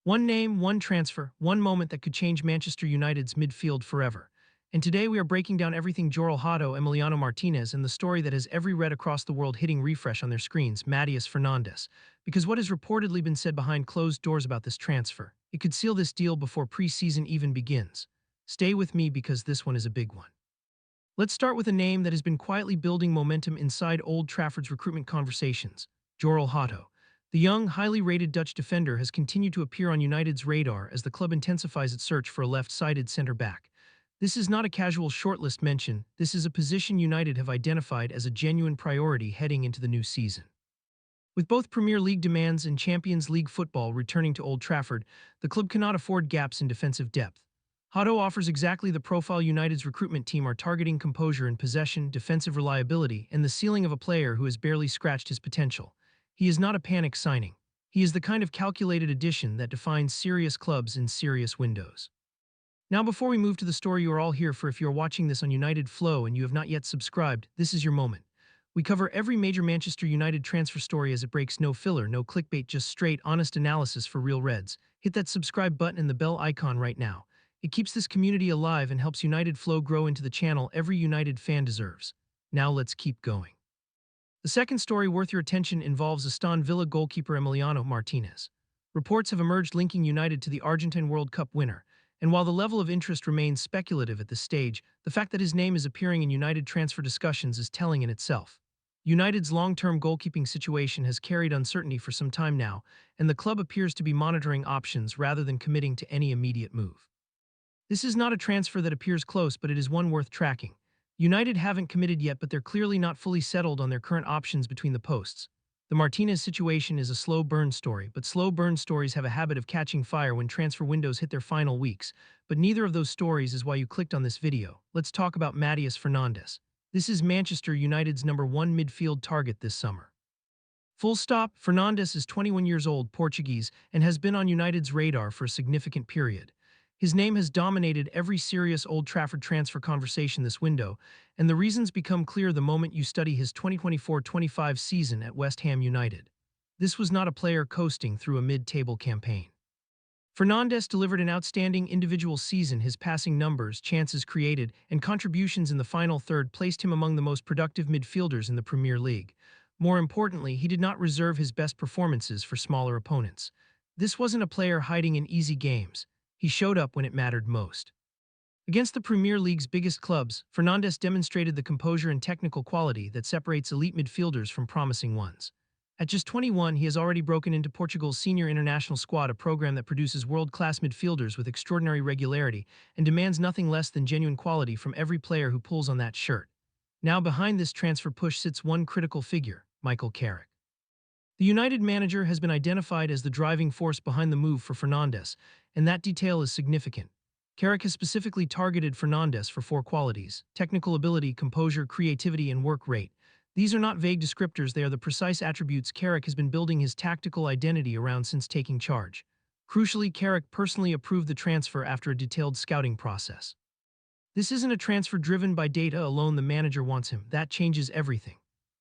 One name, one transfer, one moment that could change Manchester United's midfield forever. And today we are breaking down everything Joral Hato, Emiliano Martinez, and the story that has every red across the world hitting refresh on their screens, Mattius Fernandez. Because what has reportedly been said behind closed doors about this transfer, it could seal this deal before pre-season even begins. Stay with me because this one is a big one. Let's start with a name that has been quietly building momentum inside Old Trafford's recruitment conversations, Joral Hato. The young, highly rated Dutch defender has continued to appear on United's radar as the club intensifies its search for a left-sided center-back. This is not a casual shortlist mention, this is a position United have identified as a genuine priority heading into the new season. With both Premier League demands and Champions League football returning to Old Trafford, the club cannot afford gaps in defensive depth. Hato offers exactly the profile United's recruitment team are targeting: composure in possession, defensive reliability, and the ceiling of a player who has barely scratched his potential. He is not a panic signing. He is the kind of calculated addition that defines serious clubs in serious windows. Now before we move to the story you are all here for, if you are watching this on United Flow and you have not yet subscribed, this is your moment. We cover every major Manchester United transfer story as it breaks, no filler, no clickbait, just straight, honest analysis for real Reds. Hit that subscribe button and the bell icon right now. It keeps this community alive and helps United Flow grow into the channel every United fan deserves. Now let's keep going. The second story worth your attention involves Aston Villa goalkeeper Emiliano Martinez. Reports have emerged linking United to the Argentine World Cup winner, and while the level of interest remains speculative at this stage, the fact that his name is appearing in United transfer discussions is telling in itself. United's long-term goalkeeping situation has carried uncertainty for some time now, and the club appears to be monitoring options rather than committing to any immediate move. This is not a transfer that appears close, but it is one worth tracking. United haven't committed yet, but they're clearly not fully settled on their current options between the posts. The Martinez situation is a slow burn story, but slow burn stories have a habit of catching fire when transfer windows hit their final weeks. But neither of those stories is why you clicked on this video. Let's talk about Mattius Fernandez. This is Manchester United's #1 midfield target this summer. Full stop. Fernandez is 21 years old, Portuguese, and has been on United's radar for a significant period. His name has dominated every serious Old Trafford transfer conversation this window, and the reasons become clear the moment you study his 2024-25 season at West Ham United. This was not a player coasting through a mid-table campaign. Fernandez delivered an outstanding individual season. His passing numbers, chances created, and contributions in the final third placed him among the most productive midfielders in the Premier League. More importantly, he did not reserve his best performances for smaller opponents. This wasn't a player hiding in easy games. He showed up when it mattered most. Against the Premier League's biggest clubs, Fernandez demonstrated the composure and technical quality that separates elite midfielders from promising ones. At just 21, he has already broken into Portugal's senior international squad, a program that produces world-class midfielders with extraordinary regularity and demands nothing less than genuine quality from every player who pulls on that shirt. Now behind this transfer push sits one critical figure, Michael Carrick. The United manager has been identified as the driving force behind the move for Fernandez, and that detail is significant. Carrick has specifically targeted Fernandez for 4 qualities: technical ability, composure, creativity, and work rate. These are not vague descriptors, they are the precise attributes Carrick has been building his tactical identity around since taking charge. Crucially, Carrick personally approved the transfer after a detailed scouting process. This isn't a transfer driven by data alone. The manager wants him. That changes everything.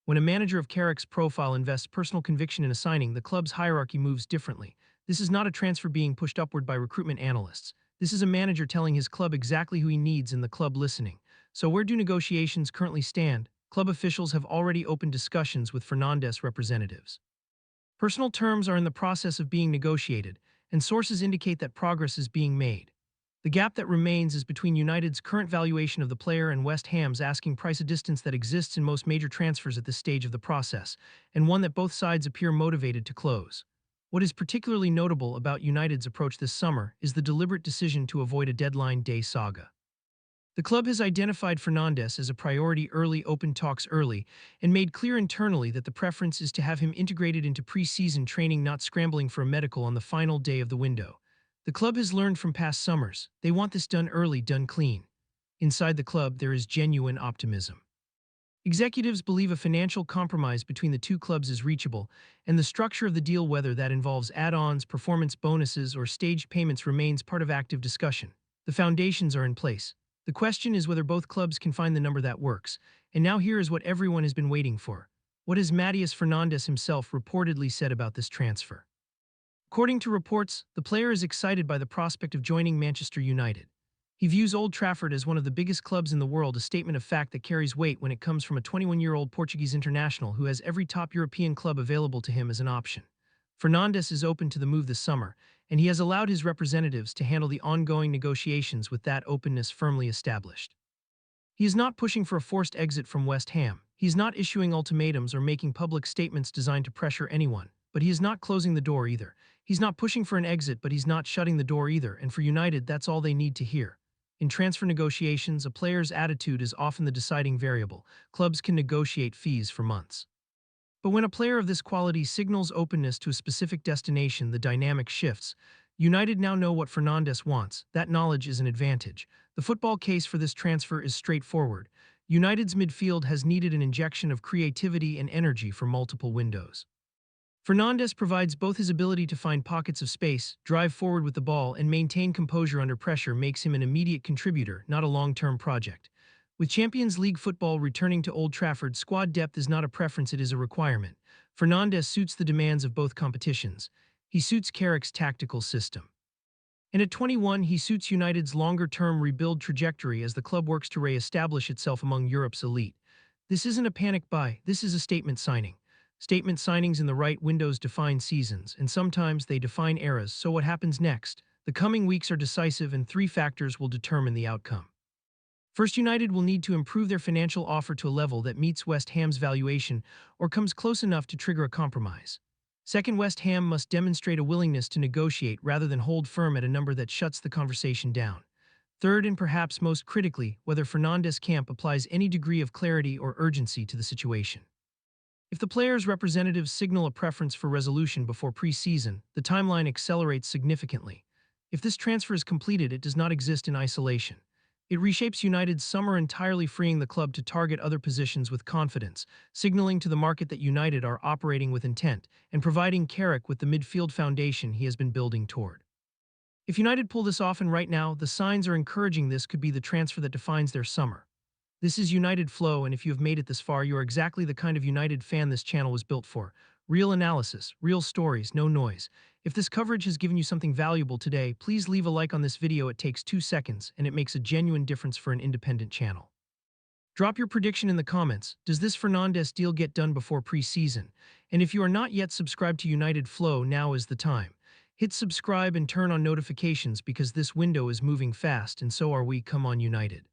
When a manager of Carrick's profile invests personal conviction in a signing, the club's hierarchy moves differently. This is not a transfer being pushed upward by recruitment analysts. This is a manager telling his club exactly who he needs and the club listening. So where do negotiations currently stand? Club officials have already opened discussions with Fernandez representatives. Personal terms are in the process of being negotiated, and sources indicate that progress is being made. The gap that remains is between United's current valuation of the player and West Ham's asking price, a distance that exists in most major transfers at this stage of the process, and one that both sides appear motivated to close. What is particularly notable about United's approach this summer is the deliberate decision to avoid a deadline day saga. The club has identified Fernandez as a priority early, opened talks early, and made clear internally that the preference is to have him integrated into pre-season training, not scrambling for a medical on the final day of the window. The club has learned from past summers. They want this done early, done clean. Inside the club, there is genuine optimism. Executives believe a financial compromise between the two clubs is reachable, and the structure of the deal, whether that involves add-ons, performance bonuses, or staged payments, remains part of active discussion. The foundations are in place. The question is whether both clubs can find the number that works. And now here is what everyone has been waiting for. What has Mattius Fernandez himself reportedly said about this transfer? According to reports, the player is excited by the prospect of joining Manchester United. He views Old Trafford as one of the biggest clubs in the world, a statement of fact that carries weight when it comes from a 21-year-old Portuguese international who has every top European club available to him as an option. Fernandes is open to the move this summer, and he has allowed his representatives to handle the ongoing negotiations with that openness firmly established. He is not pushing for a forced exit from West Ham. He is not issuing ultimatums or making public statements designed to pressure anyone, but he is not closing the door either. He's not pushing for an exit, but he's not shutting the door either, and for United, that's all they need to hear. In transfer negotiations, a player's attitude is often the deciding variable. Clubs can negotiate fees for months. But when a player of this quality signals openness to a specific destination, the dynamic shifts. United now know what Fernandes wants. That knowledge is an advantage. The football case for this transfer is straightforward. United's midfield has needed an injection of creativity and energy for multiple windows. Fernandes provides both. His ability to find pockets of space, drive forward with the ball, and maintain composure under pressure makes him an immediate contributor, not a long-term project. With Champions League football returning to Old Trafford, squad depth is not a preference, it is a requirement. Fernandes suits the demands of both competitions. He suits Carrick's tactical system. And at 21, he suits United's longer-term rebuild trajectory as the club works to re-establish itself among Europe's elite. This isn't a panic buy, this is a statement signing. Statement signings in the right windows define seasons, and sometimes they define eras. So what happens next? The coming weeks are decisive, and three factors will determine the outcome. First, United will need to improve their financial offer to a level that meets West Ham's valuation or comes close enough to trigger a compromise. Second, West Ham must demonstrate a willingness to negotiate rather than hold firm at a number that shuts the conversation down. Third, and perhaps most critically, whether Fernandes' camp applies any degree of clarity or urgency to the situation. If the player's representatives signal a preference for resolution before pre-season, the timeline accelerates significantly. If this transfer is completed, it does not exist in isolation. It reshapes United's summer, entirely freeing the club to target other positions with confidence, signaling to the market that United are operating with intent, and providing Carrick with the midfield foundation he has been building toward. If United pull this off, and right now, the signs are encouraging, this could be the transfer that defines their summer. This is United Flow, and if you have made it this far, you are exactly the kind of United fan this channel was built for. Real analysis, real stories, no noise. If this coverage has given you something valuable today, please leave a like on this video. It takes 2 seconds, and it makes a genuine difference for an independent channel. Drop your prediction in the comments. Does this Fernandes deal get done before pre-season? And if you are not yet subscribed to United Flow, now is the time. Hit subscribe and turn on notifications because this window is moving fast, and so are we. Come on, United.